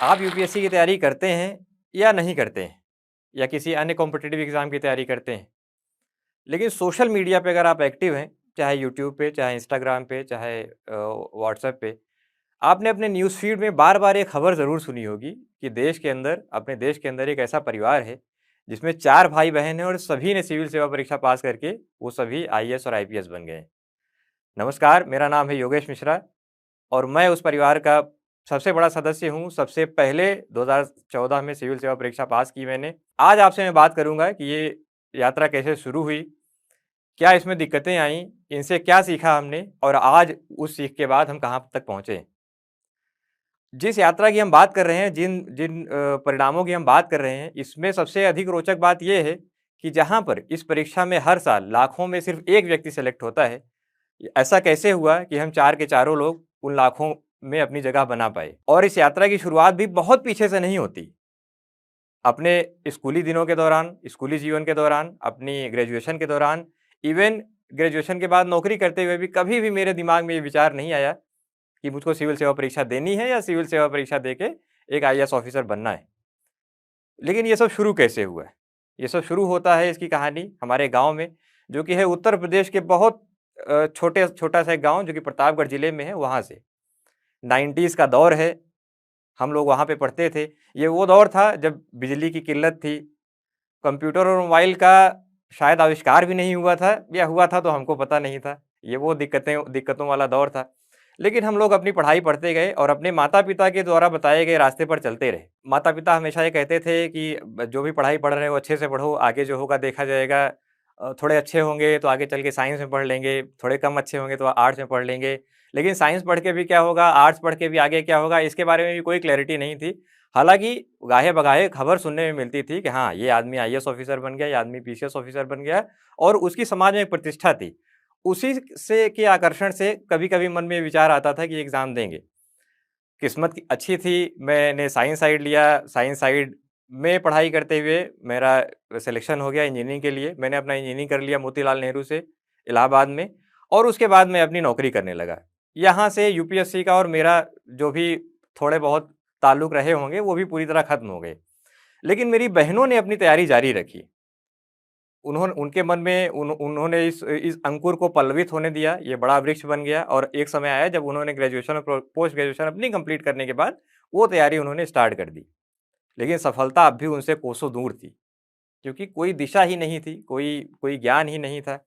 आप यूपीएससी की तैयारी करते हैं या नहीं करते हैं या किसी अन्य कॉम्पिटिटिव एग्ज़ाम की तैयारी करते हैं। लेकिन सोशल मीडिया पे अगर आप एक्टिव हैं, चाहे यूट्यूब पे, चाहे इंस्टाग्राम पे, चाहे व्हाट्सएप पे, आपने अपने न्यूज़ फ़ीड में बार-बार ये खबर ज़रूर सुनी होगी कि देश के अंदर अपने देश के अंदर एक ऐसा परिवार है, जिसमें 4 भाई-बहन हैं और सभी ने सिविल सेवा परीक्षा पास करके वो सभी आईएएस और आईपीएस बन गए हैं। नमस्कार, मेरा नाम है योगेश मिश्रा और मैं उस परिवार का सबसे बड़ा सदस्य हूँ। सबसे पहले 2014 में सिविल सेवा परीक्षा पास की मैंने। आज आपसे मैं बात करूँगा कि ये यात्रा कैसे शुरू हुई, क्या इसमें दिक्कतें आईं, इनसे क्या सीखा हमने और आज उस सीख के बाद हम कहाँ तक पहुँचे हैं। जिस यात्रा की हम बात कर रहे हैं, जिन जिन परिणामों की हम बात कर रहे हैं, इसमें सबसे अधिक रोचक बात ये है कि जहाँ पर इस परीक्षा में हर साल लाखों में सिर्फ़ 1 व्यक्ति सेलेक्ट होता है, ऐसा कैसे हुआ कि हम 4 के चारों लोग उन लाखों में अपनी जगह बना पाए? और इस यात्रा की शुरुआत भी बहुत पीछे से नहीं होती। अपने स्कूली दिनों के दौरान, स्कूली जीवन के दौरान, अपनी ग्रेजुएशन के दौरान, इवन ग्रेजुएशन के बाद नौकरी करते हुए भी कभी भी मेरे दिमाग में ये विचार नहीं आया कि मुझको सिविल सेवा परीक्षा देनी है या सिविल सेवा परीक्षा देके एक आईएएस ऑफिसर बनना है। लेकिन ये सब शुरू कैसे हुआ है? ये सब शुरू होता है इसकी कहानी हमारे गाँव में, जो कि है उत्तर प्रदेश के बहुत छोटा-सा एक गाँव जो कि प्रतापगढ़ ज़िले में है, वहाँ से। 90s का दौर है, हम लोग वहाँ पे पढ़ते थे। ये वो दौर था जब बिजली की किल्लत थी, कंप्यूटर और मोबाइल का शायद आविष्कार भी नहीं हुआ था या हुआ था तो हमको पता नहीं था। ये वो दिक्कतों वाला दौर था। लेकिन हम लोग अपनी पढ़ाई पढ़ते गए और अपने माता-पिता के द्वारा बताए गए रास्ते पर चलते रहे। माता-पिता हमेशा ये कहते थे कि जो भी पढ़ाई पढ़ रहे हो अच्छे से पढ़ो, आगे जो होगा देखा जाएगा। थोड़े अच्छे होंगे तो आगे चल के साइंस में पढ़ लेंगे, थोड़े कम अच्छे होंगे तो आर्ट्स में पढ़ लेंगे। लेकिन साइंस पढ़ के भी क्या होगा, आर्ट्स पढ़ के भी आगे क्या होगा, इसके बारे में भी कोई क्लैरिटी नहीं थी। हालाँकि गाहे-बगाहे खबर सुनने में मिलती थी कि हाँ, ये आदमी आईएएस ऑफ़िसर बन गया, ये आदमी पीसीएस ऑफ़िसर बन गया और उसकी समाज में एक प्रतिष्ठा थी। उसी से के आकर्षण से कभी-कभी मन में विचार आता था कि एग्ज़ाम देंगे। किस्मत की अच्छी थी, मैंने साइंस साइड लिया, साइंस साइड में पढ़ाई करते हुए मेरा सिलेक्शन हो गया इंजीनियरिंग के लिए। मैंने अपना इंजीनियरिंग कर लिया मोतीलाल नेहरू से, इलाहाबाद में और उसके बाद मैं अपनी नौकरी करने लगा। यहाँ से यूपीएससी का और मेरा जो भी थोड़े बहुत ताल्लुक रहे होंगे, वो भी पूरी तरह खत्म हो गए। लेकिन मेरी बहनों ने अपनी तैयारी जारी रखी। उनके मन में उन्होंने इस अंकुर को पल्लवित होने दिया, ये बड़ा वृक्ष बन गया और एक समय आया जब उन्होंने ग्रेजुएशन और पोस्ट ग्रेजुएशन अपनी कंप्लीट करने के बाद, वो तैयारी उन्होंने स्टार्ट कर दी। लेकिन सफलता अब भी उनसे कोसों दूर थी, क्योंकि कोई दिशा ही नहीं थी, कोई कोई ज्ञान ही नहीं था।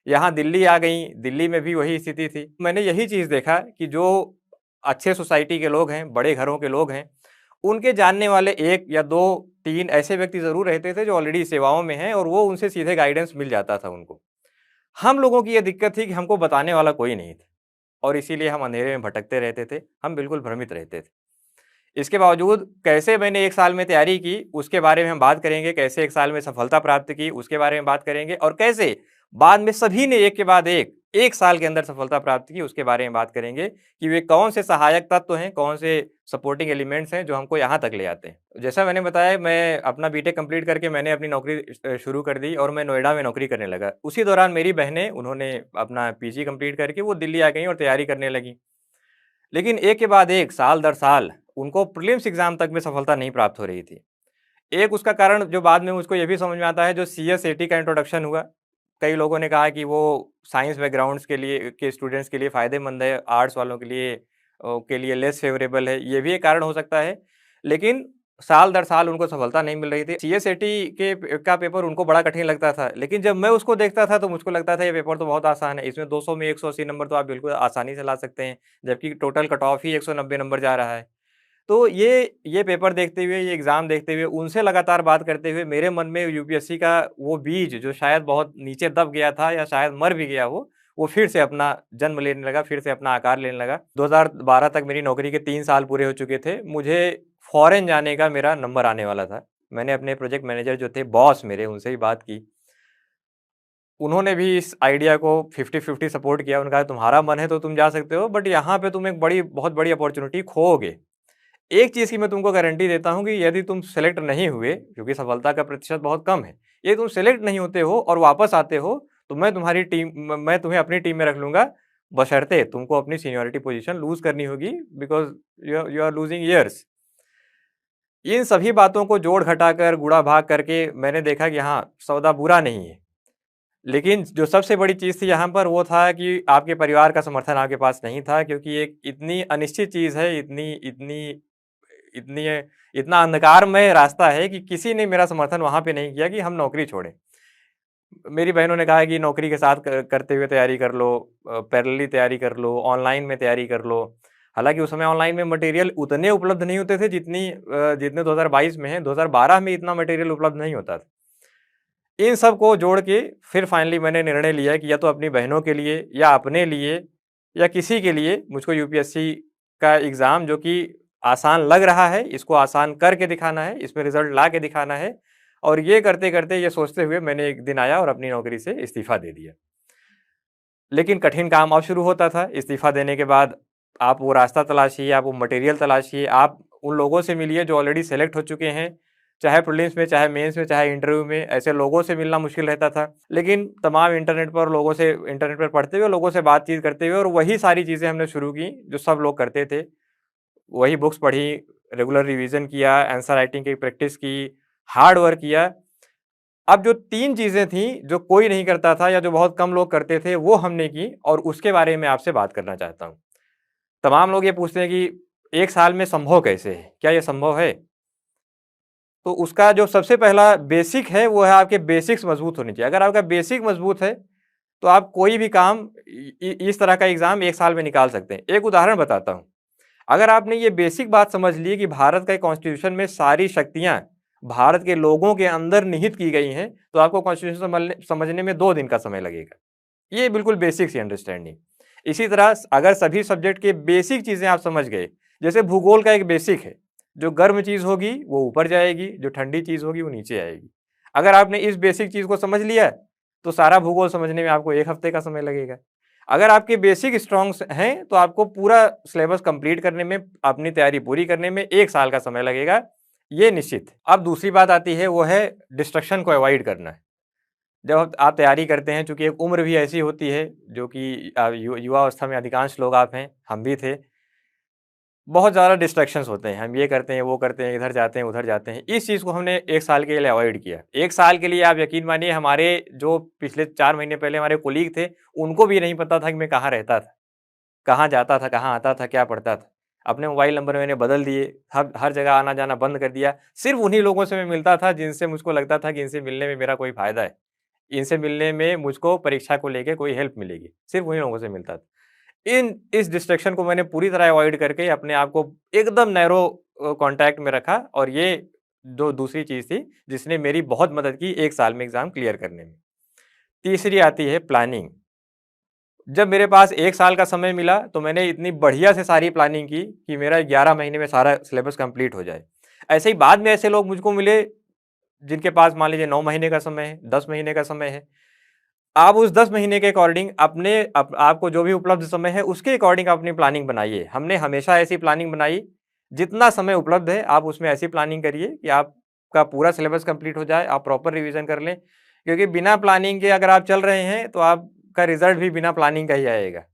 यहाँ दिल्ली आ गईं, दिल्ली में भी वही स्थिति थी। मैंने यही चीज़ देखा कि जो अच्छे सोसाइटी के लोग हैं, बड़े घरों के लोग हैं, उनके जानने वाले 1 या 2, 3 ऐसे व्यक्ति ज़रूर रहते थे जो ऑलरेडी सेवाओं में हैं और वो उनसे सीधे गाइडेंस मिल जाता था उनको। हम लोगों की ये दिक्कत थी कि हमको बताने वाला कोई नहीं था और इसीलिए हम अंधेरे में भटकते रहते थे, हम बिल्कुल भ्रमित रहते थे। इसके बावजूद कैसे मैंने 1 साल में तैयारी की, उसके बारे में हम बात करेंगे, कैसे 1 साल में सफलता प्राप्त की, उसके बारे में बात करेंगे और कैसे बाद में सभी ने एक के बाद एक 1 साल के अंदर सफलता प्राप्त की, उसके बारे में बात करेंगे कि वे कौन से सहायक तत्व हैं, कौन से सपोर्टिंग एलिमेंट्स हैं, जो हमको यहाँ तक ले आते हैं। जैसा मैंने बताया मैं अपना बीटेक कंप्लीट करके मैंने अपनी नौकरी शुरू कर दी और मैं नोएडा में नौकरी करने लगा। उसी दौरान मेरी बहनें उन्होंने अपना पीजी कंप्लीट करके वो दिल्ली आ गईं और तैयारी करने लगीं। लेकिन एक के बाद एक, साल दर साल उनको प्रीलिम्स एग्ज़ाम तक में सफलता नहीं प्राप्त हो रही थी। एक उसका कारण जो बाद में मुझको ये भी समझ में आता है, जो सीएस-एटी का इंट्रोडक्शन हुआ। कई लोगों ने कहा कि वो साइंस बैकग्राउंड्स के स्टूडेंट्स के लिए फ़ायदेमंद है, आर्ट्स वालों के लिए लेस फ़ेवरेबल है, ये भी एक कारण हो सकता है। लेकिन साल दर साल उनको सफलता नहीं मिल रही थी। सीएस-एटी का पेपर उनको बड़ा कठिन लगता था, लेकिन जब मैं उसको देखता था तो मुझको लगता था ये पेपर तो बहुत आसान है, इसमें 200 में 180 नंबर तो आप बिल्कुल आसानी से ला सकते हैं, जबकि टोटल कट ऑफ ही 190 नंबर जा रहा है। तो ये पेपर देखते हुए, ये एग्ज़ाम देखते हुए, उनसे लगातार बात करते हुए मेरे मन में यूपीएससी का वो बीज जो शायद बहुत नीचे दब गया था या शायद मर भी गया हो, वो फिर से अपना जन्म लेने लगा, फिर से अपना आकार लेने लगा। 2012 तक मेरी नौकरी के 3 साल पूरे हो चुके थे। मुझे फ़ॉरेन जाने का मेरा नंबर आने वाला था। मैंने अपने प्रोजेक्ट मैनेजर जो थे, बॉस मेरे, उनसे भी बात की। उन्होंने भी इस आइडिया को 50-50 सपोर्ट किया। उन्होंने कहा तुम्हारा मन है तो तुम जा सकते हो, बट यहाँ पे तुम एक बहुत बड़ी अपॉर्च्युनिटी खोओगे। एक चीज़ की मैं तुमको गारंटी देता हूँ कि यदि तुम सेलेक्ट नहीं हुए, क्योंकि सफलता का प्रतिशत बहुत कम है, यदि तुम सेलेक्ट नहीं होते हो और वापस आते हो, तो मैं तुम्हें अपनी टीम में रख लूँगा, बशर्ते तुमको अपनी सीनियॉरिटी पोज़ीशन लूज़ करनी होगी बिकॉज़ यू आर लूज़िंग ईयर्स। इन सभी बातों को जोड़-घटाकर, गुणा-भाग करके मैंने देखा कि हाँ, सौदा बुरा नहीं है। लेकिन जो सबसे बड़ी चीज़ थी यहाँ पर वो था कि आपके परिवार का समर्थन आपके पास नहीं था, क्योंकि एक इतनी अनिश्चित चीज़ है, इतनी इतनी इतनी इतना अंधकारमय रास्ता है कि किसी ने मेरा समर्थन वहाँ पे नहीं किया कि हम नौकरी छोड़ें। मेरी बहनों ने कहा कि नौकरी के साथ करते हुए तैयारी कर लो, पैरेलली तैयारी कर लो, ऑनलाइन में तैयारी कर लो। हालाँकि उस समय ऑनलाइन में मटेरियल उतने उपलब्ध नहीं होते थे जितने 2022 में हैं, 2012 में इतना मटेरियल उपलब्ध नहीं होता था। इन सब को जोड़ के फिर फाइनली मैंने निर्णय लिया कि या तो अपनी बहनों के लिए या अपने लिए या किसी के लिए मुझको यूपीएससी का एग्ज़ाम, जो कि आसान लग रहा है, इसको आसान करके दिखाना है, इसमें रिज़ल्ट ला के दिखाना है। और ये करते-करते, ये सोचते हुए मैंने एक दिन आया और अपनी नौकरी से इस्तीफ़ा दे दिया। लेकिन कठिन काम अब शुरू होता था। इस्तीफ़ा देने के बाद आप वो रास्ता तलाशिए, आप वो मटेरियल तलाशिए, आप उन लोगों से मिलिए जो ऑलरेडी सेलेक्ट हो चुके हैं, चाहे प्रीलिम्स में, चाहे मेंस में, चाहे इंटरव्यू में। ऐसे लोगों से मिलना मुश्किल रहता था। लेकिन तमाम इंटरनेट पर पढ़ते हुए, लोगों से बातचीत करते हुए और वही सारी चीज़ें हमने शुरू की, जो सब लोग करते थे। वही बुक्स पढ़ी, रेगुलर रिवीज़न किया, आंसर राइटिंग की प्रैक्टिस की, हार्ड वर्क किया। अब जो 3 चीज़ें थीं, जो कोई नहीं करता था या जो बहुत कम लोग करते थे, वो हमने की और उसके बारे में आपसे बात करना चाहता हूँ। तमाम लोग ये पूछते हैं कि 1 साल में संभव कैसे है? क्या ये संभव है? तो उसका जो सबसे पहला बेसिक है, वो है आपके बेसिक्स मज़बूत होने चाहिए। अगर आपका बेसिक मज़बूत है, तो आप कोई भी काम इस तरह का एग्ज़ाम 1 साल में निकाल सकते हैं। एक उदाहरण बताता हूँ। अगर आपने ये बेसिक बात समझ ली कि भारत के कॉन्स्टिट्यूशन में सारी शक्तियाँ भारत के लोगों के अंदर निहित की गई हैं, तो आपको कॉन्स्टिट्यूशन समझने में 2 दिन का समय लगेगा। ये बिल्कुल बेसिक सी अंडरस्टैंडिंग। इसी तरह अगर सभी सब्जेक्ट के बेसिक चीज़ें आप समझ गए, जैसे भूगोल का एक बेसिक है, जो गर्म चीज़ होगी वो ऊपर जाएगी, जो ठंडी चीज़ होगी वो नीचे आएगी। अगर आपने इस बेसिक चीज़ को समझ लिया, तो सारा भूगोल समझने में आपको 1 हफ्ते का समय लगेगा। अगर आपके बेसिक स्ट्रॉन्ग्स हैं, तो आपको पूरा सिलेबस कंप्लीट करने में, अपनी तैयारी पूरी करने में 1 साल का समय लगेगा, ये निश्चित है। अब दूसरी बात आती है, वो है डिस्ट्रैक्शन को अवॉइड करना। जब आप तैयारी करते हैं, चूँकि एक उम्र भी ऐसी होती है जो कि युवावस्था में अधिकांश लोग आप हैं, हम भी थे। बहुत ज़्यादा डिस्ट्रैक्शंस होते हैं, हम ये करते हैं, वो करते हैं, इधर जाते हैं, उधर जाते हैं। इस चीज़ को हमने 1 साल के लिए अवॉइड किया। 1 साल के लिए आप यकीन मानिए, हमारे जो पिछले 4 महीने पहले हमारे कोलीग थे, उनको भी नहीं पता था कि मैं कहाँ रहता था, कहाँ जाता था, कहाँ आता था, क्या पढ़ता था। अपने मोबाइल नंबर मैंने बदल दिए, हर हर जगह आना-जाना बंद कर दिया। सिर्फ़ उन्हीं लोगों से मैं मिलता था जिनसे मुझको लगता था कि इनसे मिलने में मेरा कोई फ़ायदा है। इनसे मिलने में मुझको परीक्षा को लेके कोई हेल्प मिलेगी, सिर्फ़ उन्हीं लोगों से मिलता था। इस डिस्ट्रैक्शन को मैंने पूरी तरह अवॉइड करके अपने आप को एकदम नैरो कॉन्टैक्ट में रखा, और ये जो दूसरी चीज़ थी, जिसने मेरी बहुत मदद की 1 साल में एग्ज़ाम क्लियर करने में। तीसरी आती है प्लानिंग। जब मेरे पास 1 साल का समय मिला, तो मैंने इतनी बढ़िया से सारी प्लानिंग की कि मेरा 11 महीने में सारा सिलेबस कंप्लीट हो जाए। ऐसे ही बाद में ऐसे लोग मुझको मिले, जिनके पास मान लीजिए 9 महीने का समय है, 10 महीने का समय है। आप उस 10 महीने के अकॉर्डिंग आपको जो भी उपलब्ध समय है, उसके अकॉर्डिंग अपनी प्लानिंग बनाइए। हमने हमेशा ऐसी प्लानिंग बनाई, जितना समय उपलब्ध है आप उसमें ऐसी प्लानिंग करिए कि आपका पूरा सिलेबस कंप्लीट हो जाए, आप प्रॉपर रिवीजन कर लें। क्योंकि बिना प्लानिंग के अगर आप चल रहे हैं, तो आपका रिज़ल्ट भी बिना प्लानिंग का ही आएगा।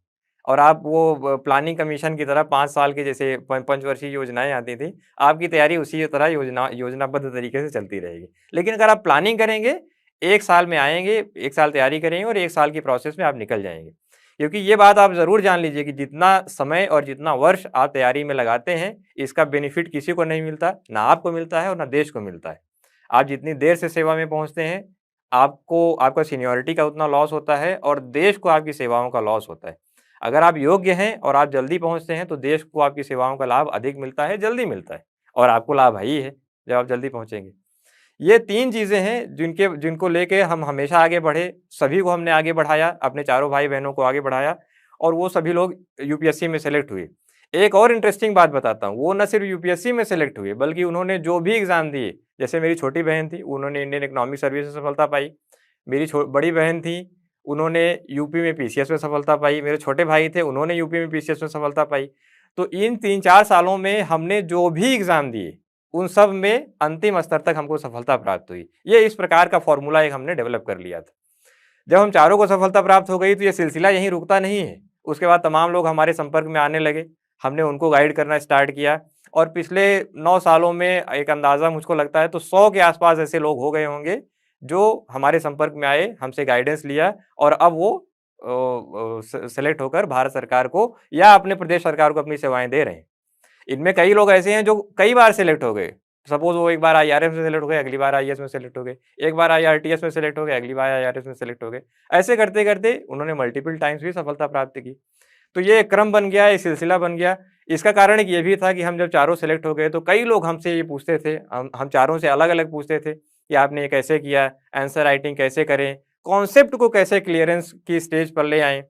और आप वो प्लानिंग कमीशन की तरह 5 साल के जैसे पंचवर्षीय योजनाएँ आती थी, आपकी तैयारी उसी तरह योजनाबद्ध तरीके से चलती रहेगी। लेकिन अगर आप प्लानिंग करेंगे, 1 साल में आएँगे, 1 साल तैयारी करेंगे और 1 साल की प्रोसेस में आप निकल जाएँगे। क्योंकि ये बात आप ज़रूर जान लीजिए कि जितना समय और जितना वर्ष आप तैयारी में लगाते हैं, इसका बेनिफिट किसी को नहीं मिलता, ना आपको मिलता है और ना देश को मिलता है। आप जितनी देर से सेवा में पहुँचते हैं, आपको आपका सीनियॉरिटी का उतना लॉस होता है और देश को आपकी सेवाओं का लॉस होता है। अगर आप योग्य हैं और आप जल्दी पहुँचते हैं, तो देश को आपकी सेवाओं का लाभ अधिक मिलता है, जल्दी मिलता है, और आपको लाभ है ही है, जब आप जल्दी पहुँचेंगे। ये 3 चीज़ें हैं जिनको लेके हम हमेशा आगे बढ़े, सभी को हमने आगे बढ़ाया, अपने चारों भाई-बहनों को आगे बढ़ाया, और वो सभी लोग यूपीएससी में सेलेक्ट हुए। एक और इंटरेस्टिंग बात बताता हूँ, वो ना सिर्फ़ यूपीएससी में सेलेक्ट हुए, बल्कि उन्होंने जो भी एग्ज़ाम दिए, जैसे मेरी छोटी बहन थी, उन्होंने इंडियन इकोनॉमिक सर्विस में सफलता पाई। मेरी बड़ी बहन थी, उन्होंने यूपी में पीसीएस में सफलता पाई। मेरे छोटे भाई थे, उन्होंने यूपी में पीसीएस में सफलता पाई। तो इन 3-4 सालों में हमने जो भी एग्ज़ाम दिए, उन सब में अंतिम स्तर तक हमको सफलता प्राप्त हुई। ये इस प्रकार का फ़ॉर्मूला एक हमने डेवलप कर लिया था। जब हम चारों को सफलता प्राप्त हो गई, तो ये सिलसिला यहीं रुकता नहीं है। उसके बाद तमाम लोग हमारे संपर्क में आने लगे, हमने उनको गाइड करना स्टार्ट किया। और पिछले 9 सालों में एक अंदाज़ा मुझको लगता है तो 100 के आस-पास ऐसे लोग हो गए होंगे, जो हमारे संपर्क में आए, हमसे गाइडेंस लिया और अब वो सेलेक्ट होकर भारत सरकार को या अपने प्रदेश सरकार को अपनी सेवाएँ दे रहे हैं। इनमें कई लोग ऐसे हैं जो कई बार सेलेक्ट हो गए। सपोज़ वो एक बार आईआरएस में सेलेक्ट हो गए, अगली बार आईएएस में सेलेक्ट हो गए। एक बार आईआरटीएस में सेलेक्ट हो गए, अगली बार आईआरएस में सेलेक्ट हो गए। ऐसे करते-करते उन्होंने मल्टीपल टाइम्स भी सफलता प्राप्त की। तो ये एक क्रम बन गया, एक सिलसिला बन गया। इसका कारण एक ये भी था कि हम जब चारों सेलेक्ट हो गए तो कई लोग हमसे ये पूछते थे, हम चारों से अलग-अलग पूछते थे कि आपने ये कैसे किया? आंसर राइटिंग कैसे करें? कॉन्सेप्ट को कैसे क्लियरेंस की स्टेज पर ले आएँ?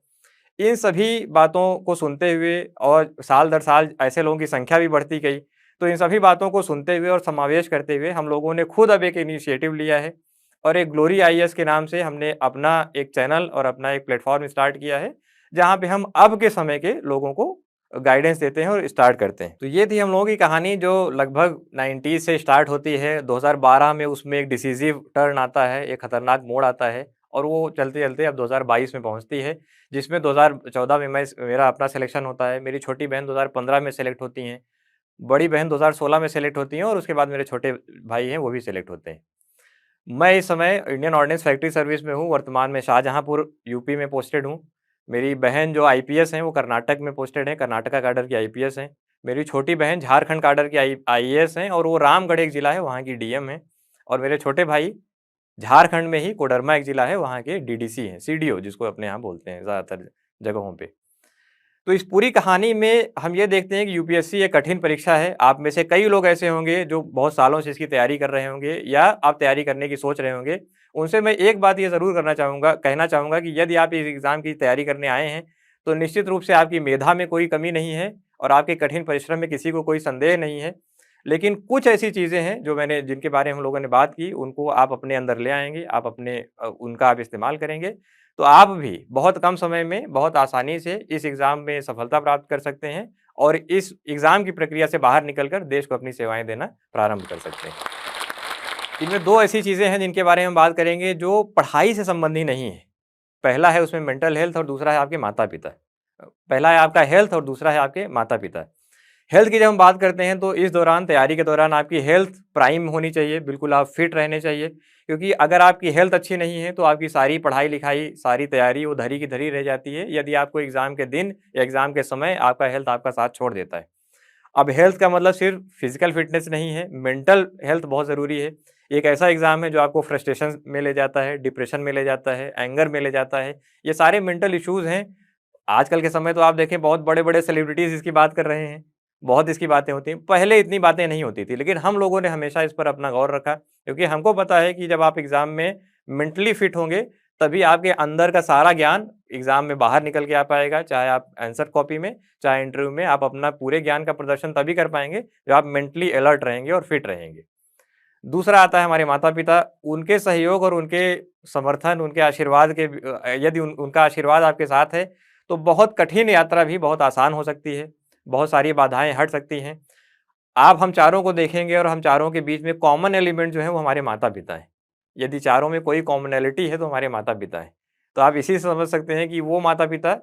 इन सभी बातों को सुनते हुए और साल दर साल ऐसे लोगों की संख्या भी बढ़ती गई। तो इन सभी बातों को सुनते हुए और समावेश करते हुए हम लोगों ने खुद अब एक इनिशिएटिव लिया है और एक ग्लोरी आईएएस के नाम से हमने अपना एक चैनल और अपना एक प्लेटफ़ॉर्म स्टार्ट किया है, जहाँ पे हम अब के समय के लोगों को गाइडेंस देते हैं और स्टार्ट करते हैं। तो ये थी हम लोगों की कहानी जो लगभग 90s से स्टार्ट होती है, 2012 में उसमें एक डिसिसिव टर्न आता है, एक खतरनाक मोड़ आता है और वो चलते-चलते अब 2022 में पहुँचती है, जिसमें 2014 में मेरा अपना सिलेक्शन होता है, मेरी छोटी बहन 2015 में सेलेक्ट होती हैं, बड़ी बहन 2016 में सेलेक्ट होती हैं और उसके बाद मेरे छोटे भाई हैं, वो भी सेलेक्ट होते हैं। मैं इस समय इंडियन ऑर्डिनेंस फैक्ट्री सर्विस में हूँ, वर्तमान में शाहजहाँपुर यूपी में पोस्टेड हूँ। मेरी बहन जो आईपीएस हैं, वो कर्नाटक में पोस्टेड हैं, कर्नाटका कैडर की आईपीएस हैं। मेरी छोटी बहन झारखंड कैडर की आईएएस हैं और वो रामगढ़ एक ज़िला है, वहाँ की डीएम हैं। और मेरे छोटे भाई झारखंड में ही कोडरमा एक ज़िला है, वहाँ के डीडीसी हैं, सीडीओ जिसको अपने यहाँ बोलते हैं ज़्यादातर जगहों पे। तो इस पूरी कहानी में हम ये देखते हैं कि यूपीएससी एक कठिन परीक्षा है। आप में से कई लोग ऐसे होंगे जो बहुत सालों से इसकी तैयारी कर रहे होंगे या आप तैयारी करने की सोच रहे होंगे। उनसे मैं एक बात ये ज़रूर कहना चाहूँगा कि यदि आप इस एग्ज़ाम की तैयारी करने आए हैं, तो निश्चित रूप से आपकी मेधा में कोई कमी नहीं है और आपके कठिन परिश्रम में किसी को कोई संदेह नहीं है। लेकिन कुछ ऐसी चीज़ें हैं जो जिनके बारे में हम लोगों ने बात की, उनको आप अपने अंदर ले आएँगे, आप उनका आप इस्तेमाल करेंगे, तो आप भी बहुत कम समय में, बहुत आसानी से इस एग्ज़ाम में सफलता प्राप्त कर सकते हैं और इस एग्ज़ाम की प्रक्रिया से बाहर निकल कर देश को अपनी सेवाएँ देना प्रारंभ कर सकते हैं। इनमें 2 ऐसी चीज़ें हैं जिनके बारे में हम बात करेंगे जो पढ़ाई से संबंधी नहीं है। पहला है उसमें मेंटल हेल्थ और दूसरा है आपके माता-पिता। पहला है आपका हेल्थ और दूसरा है आपके माता-पिता। हेल्थ की जब हम बात करते हैं तो इस दौरान तैयारी के दौरान आपकी हेल्थ प्राइम होनी चाहिए, बिल्कुल आप फिट रहने चाहिए क्योंकि अगर आपकी हेल्थ अच्छी नहीं है तो आपकी सारी पढ़ाई-लिखाई, सारी तैयारी वो धरी की धरी रह जाती है यदि आपको एग्ज़ाम के दिन या एग्ज़ाम के समय आपका हेल्थ आपका साथ छोड़ देता है। अब हेल्थ का मतलब सिर्फ फिज़िकल फ़िटनेस नहीं है, मेंटल हेल्थ बहुत ज़रूरी है। एक ऐसा एग्ज़ाम है जो आपको फ्रस्ट्रेशन में ले जाता है, डिप्रेशन में ले जाता है, एंगर में ले जाता है। ये सारे मेंटल इश्यूज़ हैं। आजकल के समय तो आप देखें बहुत बड़े-बड़े सेलिब्रिटीज़ इसकी बात कर रहे हैं। बहुत इसकी बातें होती हैं। पहले इतनी बातें नहीं होती थी, लेकिन हम लोगों ने हमेशा इस पर अपना गौर रखा क्योंकि हमको पता है कि जब आप एग्ज़ाम में मेंटली फिट होंगे, तभी आपके अंदर का सारा ज्ञान एग्ज़ाम में बाहर निकल के आ पाएगा। चाहे आप आंसर कॉपी में, चाहे इंटरव्यू में आप अपना पूरे ज्ञान का प्रदर्शन तभी कर पाएँगे, जब आप मेंटली अलर्ट रहेंगे और फिट रहेंगे। दूसरा आता है हमारे माता-पिता, उनके सहयोग और उनके समर्थन, उनके आशीर्वाद यदि उनका आशीर्वाद आपके साथ है, तो बहुत कठिन यात्रा भी बहुत आसान हो सकती है। बहुत सारी बाधाएँ हट सकती हैं। आप हम चारों को देखेंगे और हम चारों के बीच में कॉमन एलिमेंट जो है वो हमारे माता-पिता हैं। यदि चारों में कोई कॉमनैलिटी है तो हमारे माता-पिता हैं। तो आप इसी से समझ सकते हैं कि वो माता-पिता,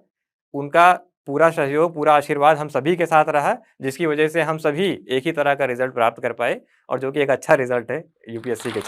उनका पूरा सहयोग, पूरा आशीर्वाद हम सभी के साथ रहा, जिसकी वजह से हम सभी एक ही तरह का रिज़ल्ट प्राप्त कर पाए और जो कि एक अच्छा रिज़ल्ट है यूपीएससी के क्षेत्र में।